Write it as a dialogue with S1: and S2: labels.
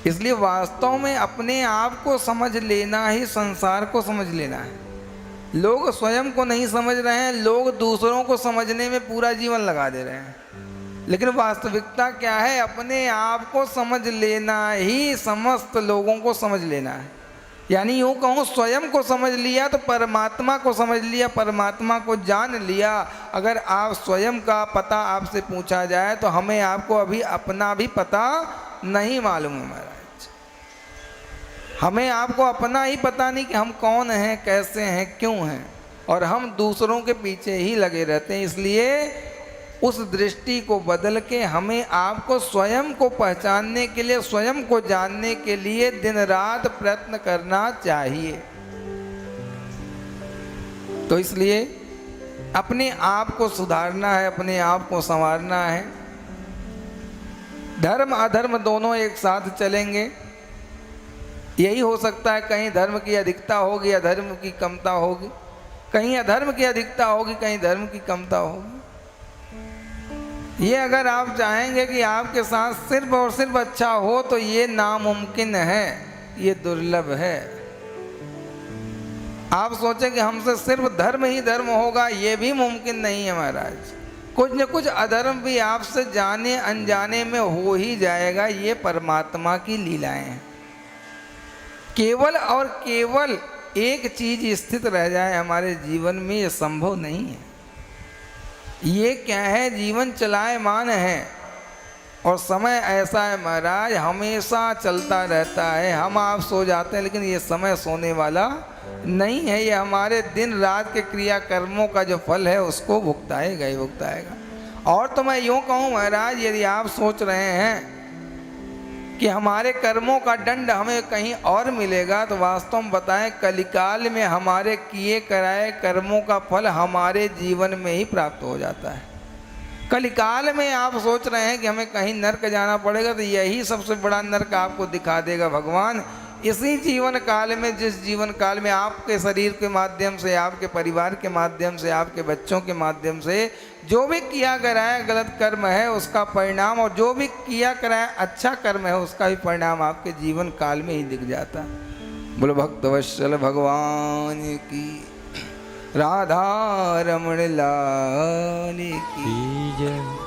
S1: इसलिए वास्तव में अपने आप को समझ लेना ही संसार को समझ लेना है। लोग स्वयं को नहीं समझ रहे हैं, लोग दूसरों को समझने में पूरा जीवन लगा दे रहे हैं। लेकिन वास्तविकता क्या है? अपने आप को समझ लेना ही समस्त लोगों को समझ लेना है। यानी यूँ कहूँ, स्वयं को समझ लिया तो परमात्मा को समझ लिया, परमात्मा को जान लिया। अगर आप स्वयं का पता आपसे पूछा जाए तो हमें आपको अभी अपना भी पता नहीं मालूम है महाराज। हमें आपको अपना ही पता नहीं कि हम कौन हैं, कैसे हैं, क्यों हैं, और हम दूसरों के पीछे ही लगे रहते हैं। इसलिए उस दृष्टि को बदल के हमें आपको स्वयं को पहचानने के लिए, स्वयं को जानने के लिए दिन रात प्रयत्न करना चाहिए। तो इसलिए अपने आप को सुधारना है, अपने आप को संवारना है। धर्म अधर्म दोनों एक साथ चलेंगे। यही हो सकता है, कहीं धर्म की अधिकता होगी, अधर्म की कमता होगी, कहीं अधर्म की अधिकता होगी, कहीं धर्म की कमता होगी। ये अगर आप चाहेंगे कि आपके साथ सिर्फ और सिर्फ अच्छा हो तो ये नामुमकिन है, ये दुर्लभ है। आप सोचें कि हमसे सिर्फ धर्म ही धर्म होगा, ये भी मुमकिन नहीं है महाराज। कुछ न कुछ अधर्म भी आपसे जाने अनजाने में हो ही जाएगा। ये परमात्मा की लीलाएं हैं। केवल और केवल एक चीज स्थित रह जाए हमारे जीवन में, ये संभव नहीं है। ये क्या है? जीवन चलायमान है और समय ऐसा है महाराज, हमेशा चलता रहता है। हम आप सो जाते हैं लेकिन ये समय सोने वाला नहीं है। ये हमारे दिन रात के क्रिया कर्मों का जो फल है उसको भुगताएगा ही भुगताएगा। और तो मैं यूँ कहूँ महाराज, यदि आप सोच रहे हैं कि हमारे कर्मों का दंड हमें कहीं और मिलेगा, तो वास्तव में बताएं, कलिकाल में हमारे किए कराए कर्मों का फल हमारे जीवन में ही प्राप्त हो जाता है। कलिकाल में आप सोच रहे हैं कि हमें कहीं नरक जाना पड़ेगा, तो यही सबसे बड़ा नरक आपको दिखा देगा भगवान। इसी जीवन काल में, जिस जीवन काल में आपके शरीर के माध्यम से, आपके परिवार के माध्यम से, आपके बच्चों के माध्यम से जो भी किया कराया गलत कर्म है उसका परिणाम, और जो भी किया कराया अच्छा कर्म है उसका भी परिणाम आपके जीवन काल में ही दिख जाता है। बोलो भक्तवत्सल भगवान की, राधा रमण लाल की जय।